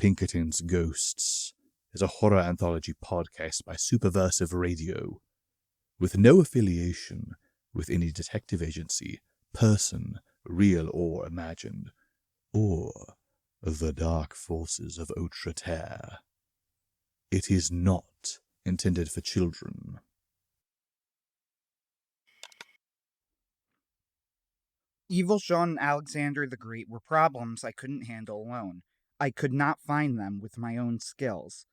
Pinkertons Ghosts is a horror anthology podcast by Superversive Radio, with no affiliation with any detective agency, person, real or imagined, or the dark forces of Outre Terre. It is not intended for children. Evil Sean and Alexander the Great were problems I couldn't handle alone. I could not find them with my own skills.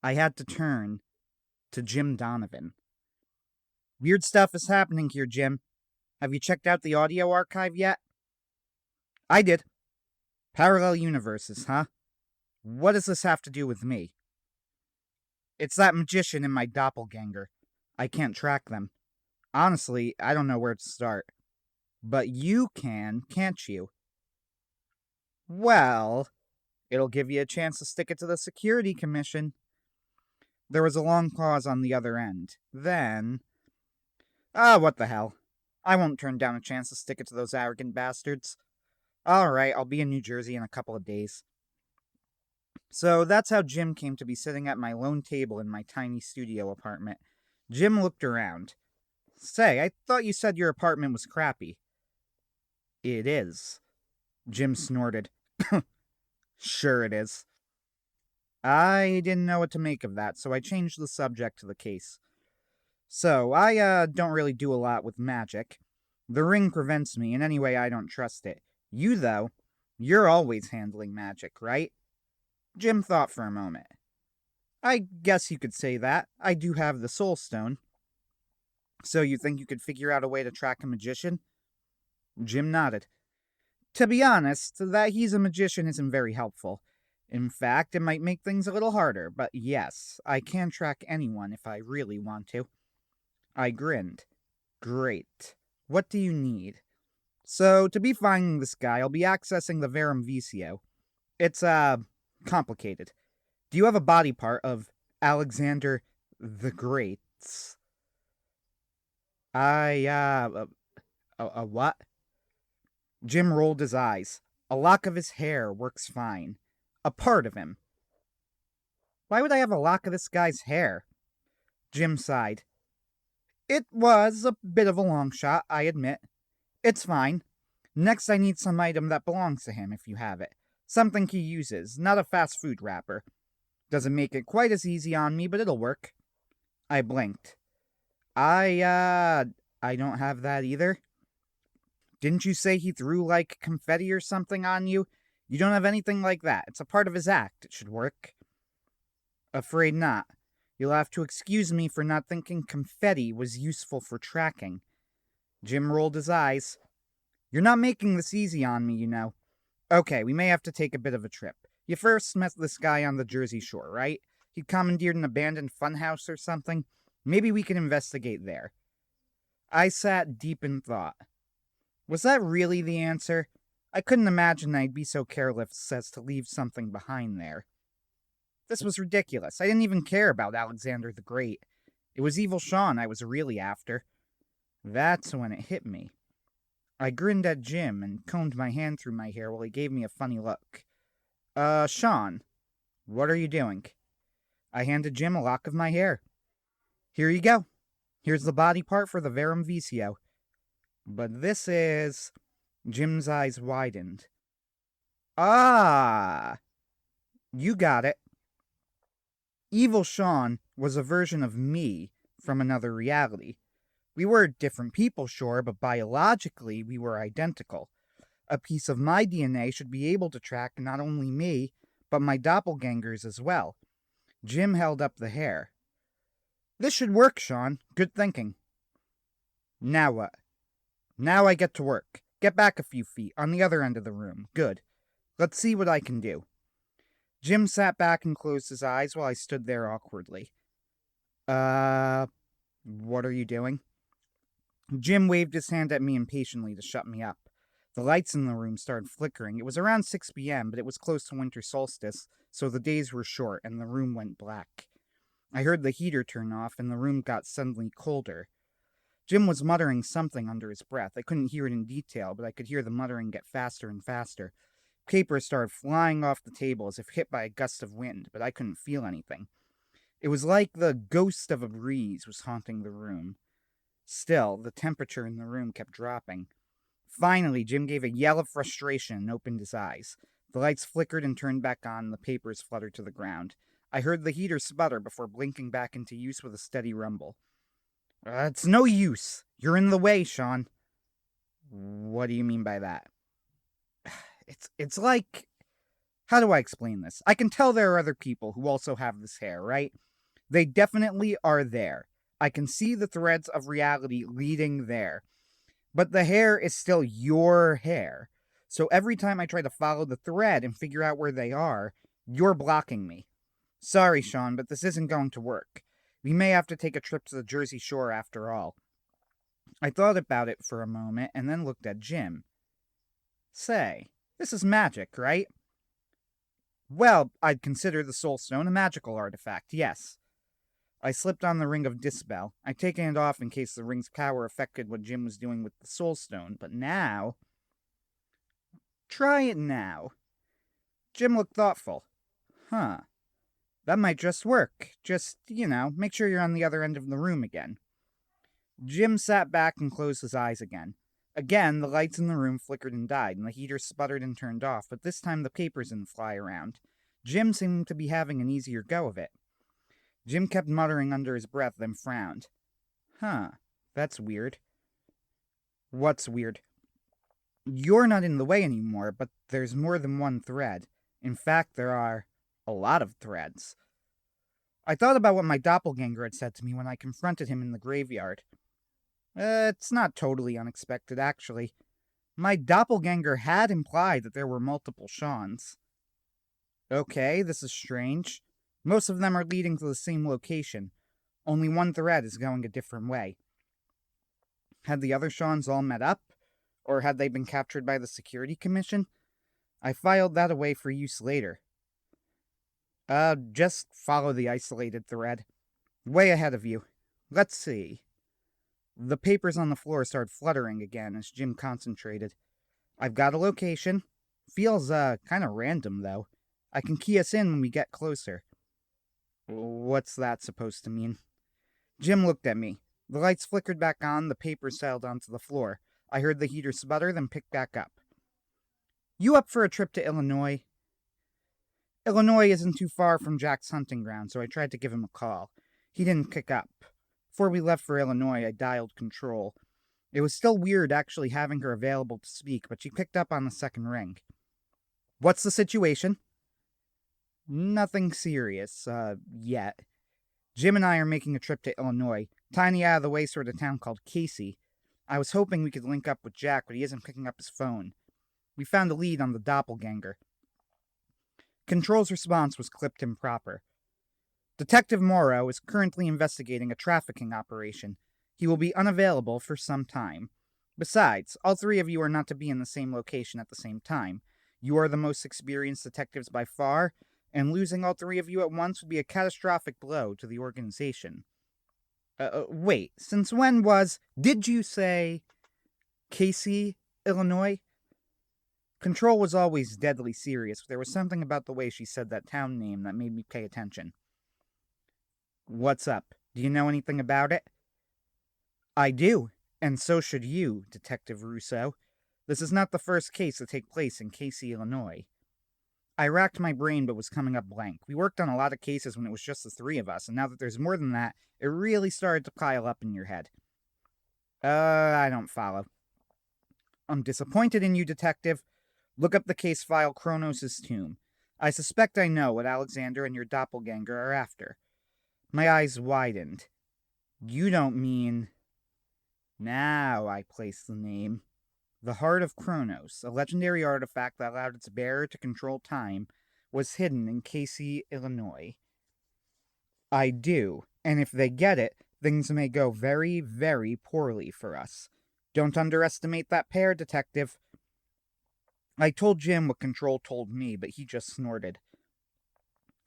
I had to turn to Jim Donavan. Weird stuff is happening here, Jim. Have you checked out the audio archive yet? I did. Parallel universes, huh? What does this have to do with me? It's that magician and my doppelganger. I can't track them. Honestly, I don't know where to start. But you can, can't you? Well, it'll give you a chance to stick it to the Security Commission. There was a long pause on the other end. Then... what the hell. I won't turn down a chance to stick it to those arrogant bastards. Alright, I'll be in New Jersey in a couple of days. So that's how Jim came to be sitting at my lone table in my tiny studio apartment. Jim looked around. Say, I thought you said your apartment was crappy. It is. Jim snorted. Sure it is. I didn't know what to make of that, so I changed the subject to the case. So, I don't really do a lot with magic. The ring prevents me, and anyway I don't trust it. You, though, you're always handling magic, right? Jim thought for a moment. I guess you could say that. I do have the Soul Stone. So you think you could figure out a way to track a magician? Jim nodded. To be honest, that he's a magician isn't very helpful. In fact, it might make things a little harder, but yes, I can track anyone if I really want to. I grinned. Great. What do you need? So, to be finding this guy, I'll be accessing the Verum Vicio. It's, complicated. Do you have a body part of Alexander the Great's? A what? Jim rolled his eyes. A lock of his hair works fine. A part of him. Why would I have a lock of this guy's hair? Jim sighed. It was a bit of a long shot, I admit. It's fine. Next I need some item that belongs to him, if you have it. Something he uses, not a fast food wrapper. Doesn't make it quite as easy on me, but it'll work. I blinked. I don't have that either. Didn't you say he threw, like, confetti or something on you? You don't have anything like that. It's a part of his act. It should work. Afraid not. You'll have to excuse me for not thinking confetti was useful for tracking. Jim rolled his eyes. You're not making this easy on me, you know. Okay, we may have to take a bit of a trip. You first met this guy on the Jersey Shore, right? He commandeered an abandoned funhouse or something. Maybe we can investigate there. I sat deep in thought. Was that really the answer? I couldn't imagine I'd be so careless as to leave something behind there. This was ridiculous. I didn't even care about Alexander the Great. It was Evil Sean I was really after. That's when it hit me. I grinned at Jim and combed my hand through my hair while he gave me a funny look. Sean, what are you doing? I handed Jim a lock of my hair. Here you go. Here's the body part for the Verum Vicio. But this is... Jim's eyes widened. Ah! You got it. Evil Sean was a version of me from another reality. We were different people, sure, but biologically we were identical. A piece of my DNA should be able to track not only me, but my doppelgangers as well. Jim held up the hair. This should work, Sean. Good thinking. Now what? Now I get to work. Get back a few feet, on the other end of the room. Good. Let's see what I can do. Jim sat back and closed his eyes while I stood there awkwardly. What are you doing? Jim waved his hand at me impatiently to shut me up. The lights in the room started flickering. It was around 6 p.m., but it was close to winter solstice, so the days were short and the room went black. I heard the heater turn off and the room got suddenly colder. Jim was muttering something under his breath. I couldn't hear it in detail, but I could hear the muttering get faster and faster. Papers started flying off the table as if hit by a gust of wind, but I couldn't feel anything. It was like the ghost of a breeze was haunting the room. Still, the temperature in the room kept dropping. Finally, Jim gave a yell of frustration and opened his eyes. The lights flickered and turned back on, and the papers fluttered to the ground. I heard the heater sputter before blinking back into use with a steady rumble. It's no use. You're in the way, Sean. What do you mean by that? It's like... How do I explain this? I can tell there are other people who also have this hair, right? They definitely are there. I can see the threads of reality leading there. But the hair is still your hair. So every time I try to follow the thread and figure out where they are, you're blocking me. Sorry, Sean, but this isn't going to work. We may have to take a trip to the Jersey Shore after all. I thought about it for a moment and then looked at Jim. Say, this is magic, right? Well, I'd consider the Soul Stone a magical artifact, yes. I slipped on the ring of Dispel. I'd taken it off in case the ring's power affected what Jim was doing with the Soul Stone, but now... Try it now. Jim looked thoughtful. Huh. That might just work. Just, make sure you're on the other end of the room again. Jim sat back and closed his eyes again. Again, the lights in the room flickered and died, and the heater sputtered and turned off, but this time the papers didn't fly around. Jim seemed to be having an easier go of it. Jim kept muttering under his breath, then frowned. Huh, that's weird. What's weird? You're not in the way anymore, but there's more than one thread. In fact, there are a lot of threads. I thought about what my doppelganger had said to me when I confronted him in the graveyard. It's not totally unexpected, actually. My doppelganger had implied that there were multiple Seans. Okay, this is strange. Most of them are leading to the same location. Only one thread is going a different way. Had the other Seans all met up? Or had they been captured by the Security Commission? I filed that away for use later. Just follow the isolated thread. Way ahead of you. Let's see. The papers on the floor started fluttering again as Jim concentrated. I've got a location. Feels, kinda random, though. I can key us in when we get closer. What's that supposed to mean? Jim looked at me. The lights flickered back on, the papers sailed onto the floor. I heard the heater sputter, then pick back up. You up for a trip to Illinois? Illinois isn't too far from Jack's hunting ground, so I tried to give him a call. He didn't pick up. Before we left for Illinois, I dialed Control. It was still weird actually having her available to speak, but she picked up on the second ring. What's the situation? Nothing serious, yet. Jim and I are making a trip to Illinois, tiny out-of-the-way sort of town called Casey. I was hoping we could link up with Jack, but he isn't picking up his phone. We found a lead on the doppelganger. Control's response was clipped and proper. Detective Morrow is currently investigating a trafficking operation. He will be unavailable for some time. Besides, all three of you are not to be in the same location at the same time. You are the most experienced detectives by far, and losing all three of you at once would be a catastrophic blow to the organization. Wait, since when was... Did you say... Casey, Illinois? Control was always deadly serious, but there was something about the way she said that town name that made me pay attention. What's up? Do you know anything about it? I do, and so should you, Detective Russo. This is not the first case to take place in Casey, Illinois. I racked my brain but was coming up blank. We worked on a lot of cases when it was just the three of us, and now that there's more than that, it really started to pile up in your head. I don't follow. I'm disappointed in you, Detective. Look up the case file Kronos' Tomb. I suspect I know what Alexander and your doppelganger are after. My eyes widened. You don't mean... Now I place the name. The Heart of Kronos, a legendary artifact that allowed its bearer to control time, was hidden in Casey, Illinois. I do, and if they get it, things may go very, very poorly for us. Don't underestimate that pair, Detective. I told Jim what Control told me, but he just snorted.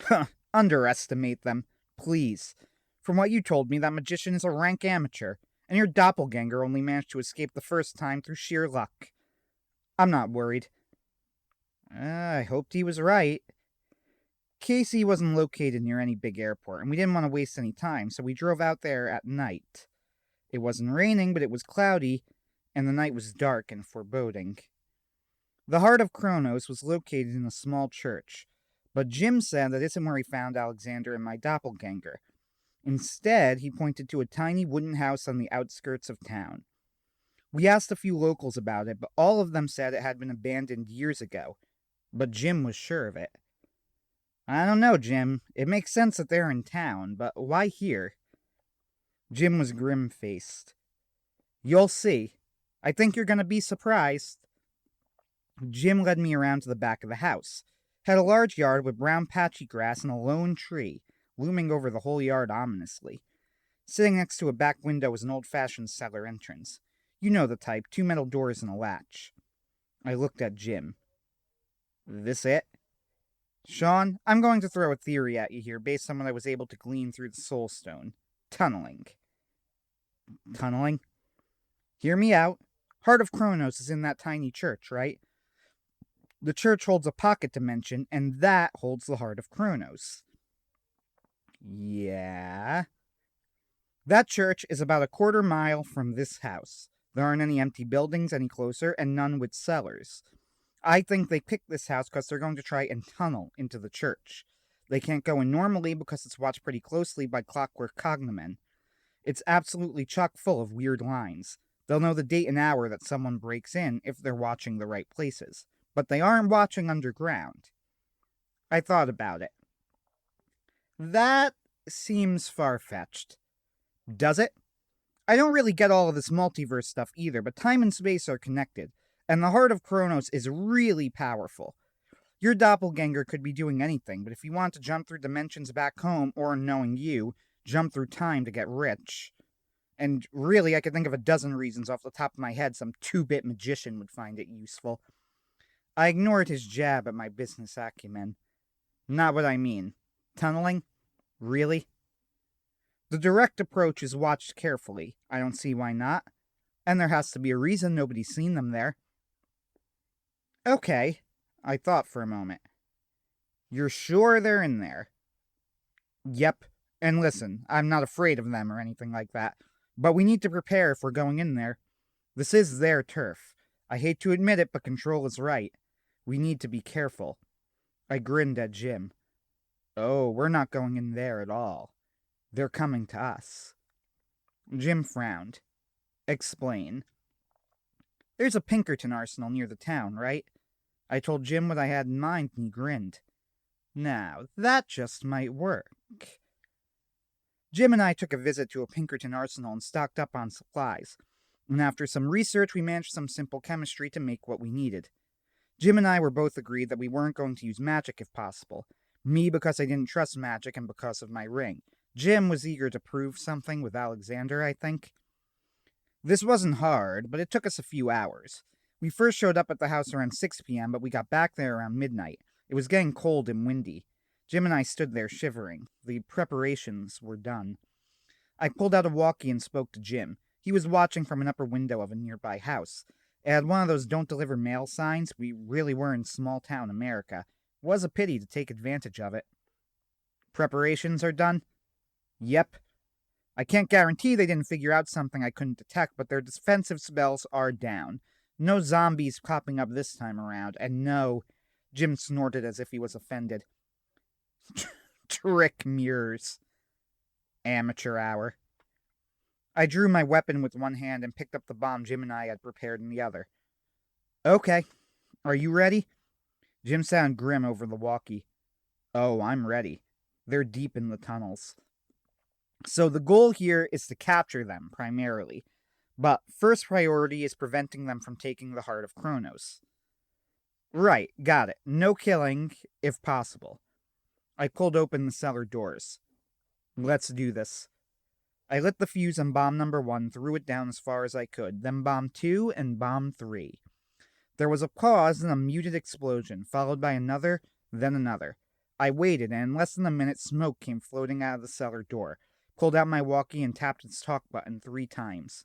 Huh, underestimate them, please. From what you told me, that magician is a rank amateur, and your doppelganger only managed to escape the first time through sheer luck. I'm not worried. I hoped he was right. Casey wasn't located near any big airport, and we didn't want to waste any time, so we drove out there at night. It wasn't raining, but it was cloudy, and the night was dark and foreboding. The Heart of Kronos was located in a small church, but Jim said that isn't where he found Alexander and my doppelganger. Instead, he pointed to a tiny wooden house on the outskirts of town. We asked a few locals about it, but all of them said it had been abandoned years ago. But Jim was sure of it. I don't know, Jim. It makes sense that they're in town, but why here? Jim was grim-faced. You'll see. I think you're going to be surprised. Jim led me around to the back of the house. It had a large yard with brown patchy grass and a lone tree, looming over the whole yard ominously. Sitting next to a back window was an old-fashioned cellar entrance. You know the type, 2 metal doors and a latch. I looked at Jim. This it? Sean, I'm going to throw a theory at you here based on what I was able to glean through the Soul Stone. Tunneling. Tunneling? Hear me out. Heart of Kronos is in that tiny church, right? The church holds a pocket dimension, and that holds the Heart of Kronos. Yeah? That church is about a quarter mile from this house. There aren't any empty buildings any closer, and none with cellars. I think they picked this house because they're going to try and tunnel into the church. They can't go in normally because it's watched pretty closely by clockwork cognomen. It's absolutely chock full of weird lines. They'll know the date and hour that someone breaks in if they're watching the right places. But they aren't watching underground. I thought about it. That seems far-fetched. Does it? I don't really get all of this multiverse stuff either, but time and space are connected, and the Heart of Kronos is really powerful. Your doppelganger could be doing anything, but if you want to jump through dimensions back home, or knowing you, jump through time to get rich. And really, I could think of a dozen reasons off the top of my head some 2-bit magician would find it useful. I ignored his jab at my business acumen. Not what I mean. Tunneling? Really? The direct approach is watched carefully. I don't see why not. And there has to be a reason nobody's seen them there. Okay, I thought for a moment. You're sure they're in there? Yep. And listen, I'm not afraid of them or anything like that. But we need to prepare if we're going in there. This is their turf. I hate to admit it, but Control is right. We need to be careful. I grinned at Jim. Oh, we're not going in there at all. They're coming to us. Jim frowned. Explain. There's a Pinkerton arsenal near the town, right? I told Jim what I had in mind, and he grinned. Now, that just might work. Jim and I took a visit to a Pinkerton arsenal and stocked up on supplies, and after some research we managed some simple chemistry to make what we needed. Jim and I were both agreed that we weren't going to use magic if possible. Me because I didn't trust magic and because of my ring. Jim was eager to prove something with Alexander, I think. This wasn't hard, but it took us a few hours. We first showed up at the house around 6 p.m., but we got back there around midnight. It was getting cold and windy. Jim and I stood there shivering. The preparations were done. I pulled out a walkie and spoke to Jim. He was watching from an upper window of a nearby house. It had one of those don't deliver mail signs. We really were in small-town America. It was a pity to take advantage of it. Preparations are done? Yep. I can't guarantee they didn't figure out something I couldn't detect, but their defensive spells are down. No zombies popping up this time around, and no... Jim snorted as if he was offended. Trick mirrors. Amateur hour. I drew my weapon with one hand and picked up the bomb Jim and I had prepared in the other. Okay. Are you ready? Jim sounded grim over the walkie. Oh, I'm ready. They're deep in the tunnels. So the goal here is to capture them, primarily. But first priority is preventing them from taking the Heart of Kronos. Right, got it. No killing, if possible. I pulled open the cellar doors. Let's do this. I lit the fuse on bomb number 1, threw it down as far as I could, then bomb 2 and bomb 3. There was a pause and a muted explosion, followed by another, then another. I waited, and in less than a minute, smoke came floating out of the cellar door. Pulled out my walkie and tapped its talk button 3 times.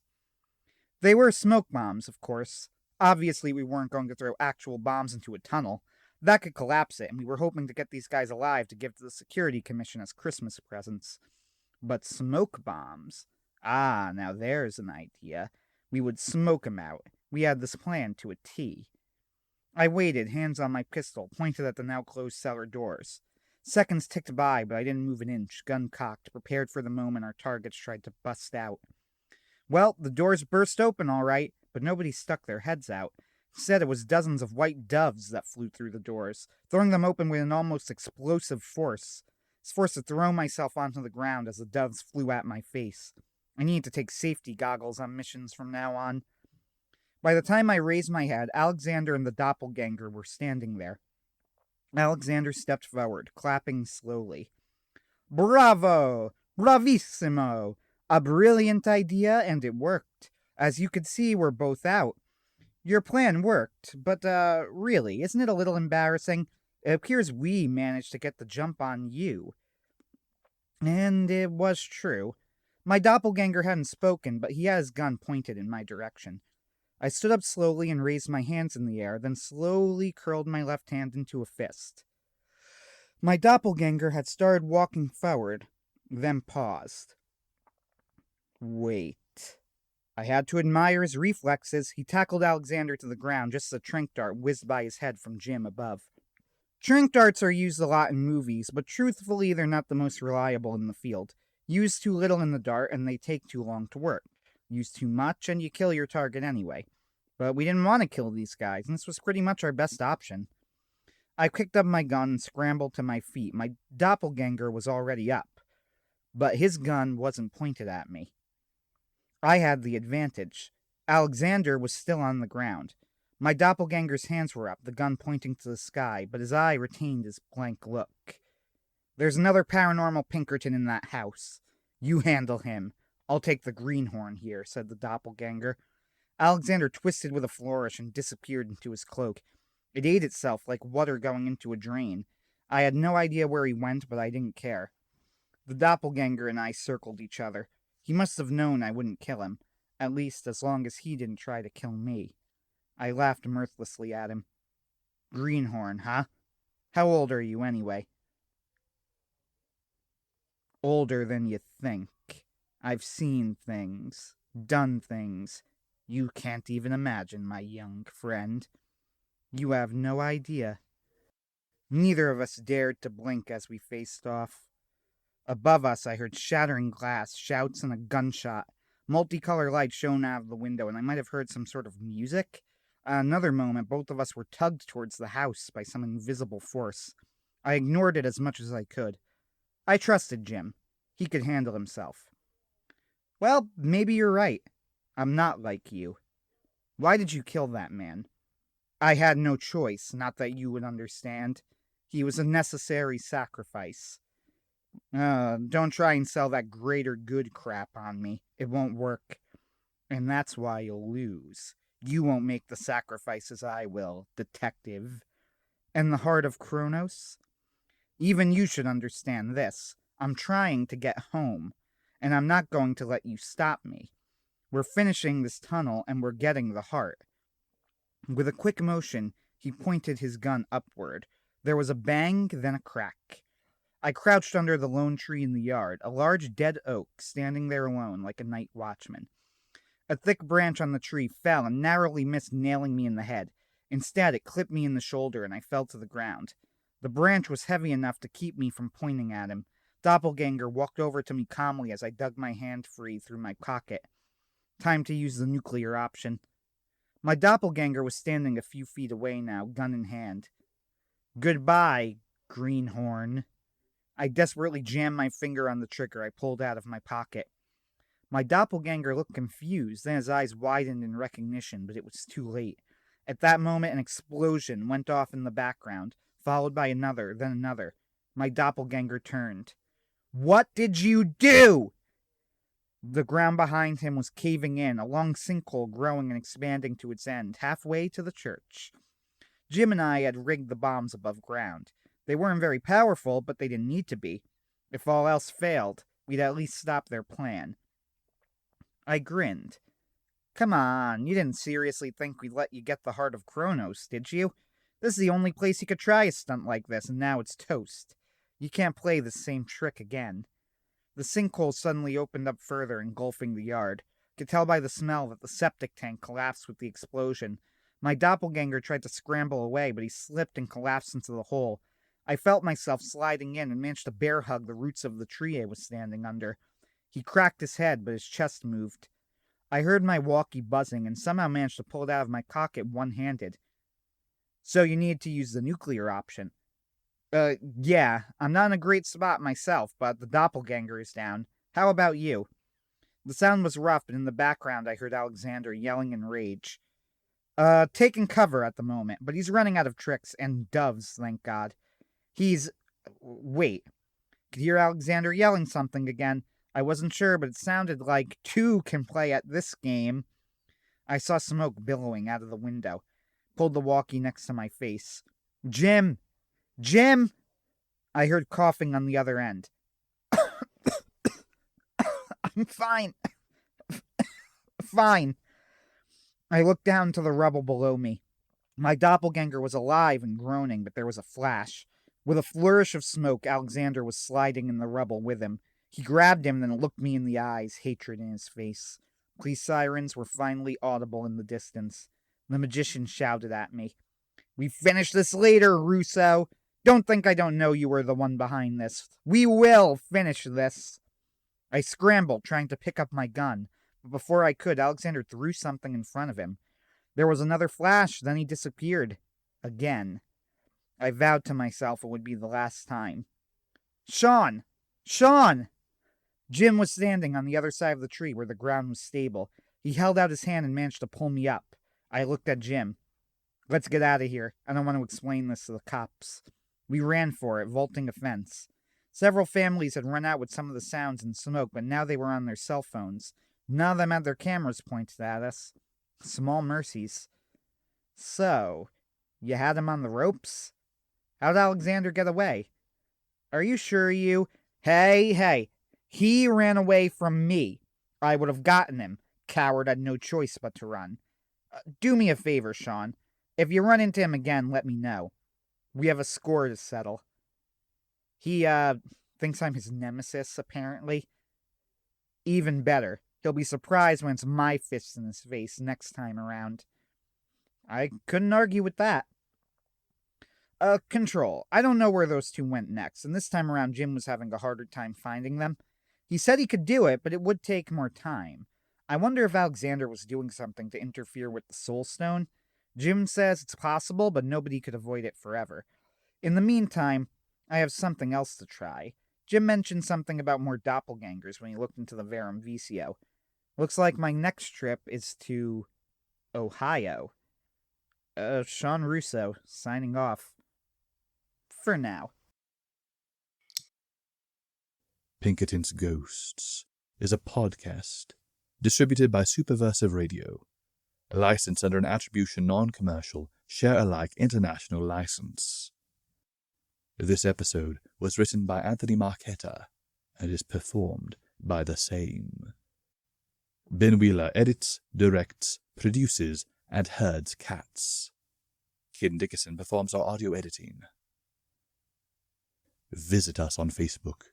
They were smoke bombs, of course. Obviously, we weren't going to throw actual bombs into a tunnel. That could collapse it, and we were hoping to get these guys alive to give to the Security Commission as Christmas presents. But smoke bombs? Ah, now there's an idea. We would smoke 'em out. We had this plan to a T. I waited, hands on my pistol, pointed at the now closed cellar doors. Seconds ticked by, but I didn't move an inch, gun cocked, prepared for the moment our targets tried to bust out. Well, the doors burst open all right, but nobody stuck their heads out. Instead, it was dozens of white doves that flew through the doors, throwing them open with an almost explosive force. I was forced to throw myself onto the ground as the doves flew at my face. I need to take safety goggles on missions from now on. By the time I raised my head, Alexander and the doppelganger were standing there. Alexander stepped forward, clapping slowly. Bravo! Bravissimo! A brilliant idea, and it worked. As you could see, we're both out. Your plan worked, but, really, isn't it a little embarrassing? It appears we managed to get the jump on you. And it was true. My doppelganger hadn't spoken, but he had his gun pointed in my direction. I stood up slowly and raised my hands in the air, then slowly curled my left hand into a fist. My doppelganger had started walking forward, then paused. Wait. I had to admire his reflexes. He tackled Alexander to the ground just as a tranq dart whizzed by his head from Jim above. Tranq darts are used a lot in movies, but truthfully they're not the most reliable in the field. Use too little in the dart and they take too long to work. Use too much and you kill your target anyway. But we didn't want to kill these guys, and this was pretty much our best option. I picked up my gun and scrambled to my feet. My doppelganger was already up, but his gun wasn't pointed at me. I had the advantage. Alexander was still on the ground. My doppelganger's hands were up, the gun pointing to the sky, but his eye retained his blank look. There's another Paranormal Pinkerton in that house. You handle him. I'll take the greenhorn here, said the doppelganger. Alexander twisted with a flourish and disappeared into his cloak. It ate itself like water going into a drain. I had no idea where he went, but I didn't care. The doppelganger and I circled each other. He must have known I wouldn't kill him, at least as long as he didn't try to kill me. I laughed mirthlessly at him. Greenhorn, huh? How old are you anyway? Older than you think. I've seen things, done things. You can't even imagine, my young friend. You have no idea. Neither of us dared to blink as we faced off. Above us, I heard shattering glass, shouts, and a gunshot. Multicolored light shone out of the window, and I might have heard some sort of music. Another moment, both of us were tugged towards the house by some invisible force. I ignored it as much as I could. I trusted Jim. He could handle himself. Well, maybe you're right. I'm not like you. Why did you kill that man? I had no choice, not that you would understand. He was a necessary sacrifice. Don't try and sell that greater good crap on me. It won't work. And that's why you'll lose. You won't make the sacrifices I will, detective. And the heart of Kronos? Even you should understand this. I'm trying to get home, and I'm not going to let you stop me. We're finishing this tunnel, and we're getting the heart. With a quick motion, he pointed his gun upward. There was a bang, then a crack. I crouched under the lone tree in the yard, a large dead oak standing there alone like a night watchman. A thick branch on the tree fell and narrowly missed nailing me in the head. Instead, it clipped me in the shoulder and I fell to the ground. The branch was heavy enough to keep me from pointing at him. Doppelganger walked over to me calmly as I dug my hand free through my pocket. Time to use the nuclear option. My doppelganger was standing a few feet away now, gun in hand. Goodbye, greenhorn. I desperately jammed my finger on the trigger I pulled out of my pocket. My doppelganger looked confused, then his eyes widened in recognition, but it was too late. At that moment, an explosion went off in the background, followed by another, then another. My doppelganger turned. What did you do? The ground behind him was caving in, a long sinkhole growing and expanding to its end, halfway to the church. Jim and I had rigged the bombs above ground. They weren't very powerful, but they didn't need to be. If all else failed, we'd at least stop their plan. I grinned. Come on, you didn't seriously think we'd let you get the heart of Kronos, did you? This is the only place you could try a stunt like this, and now it's toast. You can't play the same trick again. The sinkhole suddenly opened up further, engulfing the yard. Could tell by the smell that the septic tank collapsed with the explosion. My doppelganger tried to scramble away, but he slipped and collapsed into the hole. I felt myself sliding in and managed to bear hug the roots of the tree I was standing under. He cracked his head, but his chest moved. I heard my walkie buzzing and somehow managed to pull it out of my pocket one-handed. So you need to use the nuclear option. Yeah, I'm not in a great spot myself, but the doppelganger is down. How about you? The sound was rough, but in the background I heard Alexander yelling in rage. Taking cover at the moment, but he's running out of tricks and doves, thank God. Wait. Could hear Alexander yelling something again. I wasn't sure, but it sounded like two can play at this game. I saw smoke billowing out of the window. Pulled the walkie next to my face. Jim! Jim! I heard coughing on the other end. I'm fine. Fine. I looked down to the rubble below me. My doppelganger was alive and groaning, but there was a flash. With a flourish of smoke, Alexander was sliding in the rubble with him. He grabbed him, then looked me in the eyes, hatred in his face. Police sirens were finally audible in the distance. The magician shouted at me. We finish this later, Russo. Don't think I don't know you were the one behind this. We will finish this. I scrambled, trying to pick up my gun, but before I could, Alexander threw something in front of him. There was another flash, then he disappeared. Again. I vowed to myself it would be the last time. Sean! Sean! Jim was standing on the other side of the tree where the ground was stable. He held out his hand and managed to pull me up. I looked at Jim. Let's get out of here. I don't want to explain this to the cops. We ran for it, vaulting a fence. Several families had run out with some of the sounds and smoke, but now they were on their cell phones. None of them had their cameras pointed at us. Small mercies. So, you had him on the ropes? How'd Alexander get away? Are you sure you... Hey. He ran away from me. I would have gotten him. Coward had no choice but to run. Do me a favor, Sean. If you run into him again, let me know. We have a score to settle. He, thinks I'm his nemesis, apparently. Even better. He'll be surprised when it's my fist in his face next time around. I couldn't argue with that. Control. I don't know where those two went next, and this time around Jim was having a harder time finding them. He said he could do it, but it would take more time. I wonder if Alexander was doing something to interfere with the Soul Stone. Jim says it's possible, but nobody could avoid it forever. In the meantime, I have something else to try. Jim mentioned something about more doppelgangers when he looked into the Verum Vicio. Looks like my next trip is to... Ohio. Sean Russo, signing off. For now. Pinkerton's Ghosts is a podcast distributed by Superversive Radio, licensed under an attribution non-commercial, share-alike international license. This episode was written by Anthony Marchetta and is performed by the same. Ben Wheeler edits, directs, produces, and herds cats. Ken Dickerson performs our audio editing. Visit us on Facebook,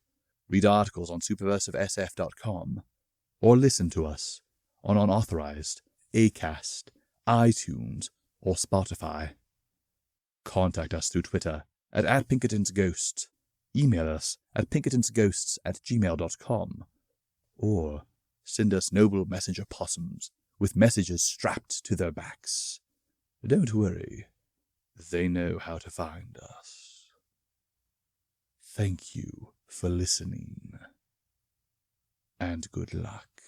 read articles on superversivesf.com, or listen to us on unauthorized Acast, iTunes, or Spotify. Contact us through Twitter at @PinkertonsGhosts, email us at pinkertonsghosts@gmail.com, or send us noble messenger possums with messages strapped to their backs. Don't worry, they know how to find us. Thank you for listening, and good luck.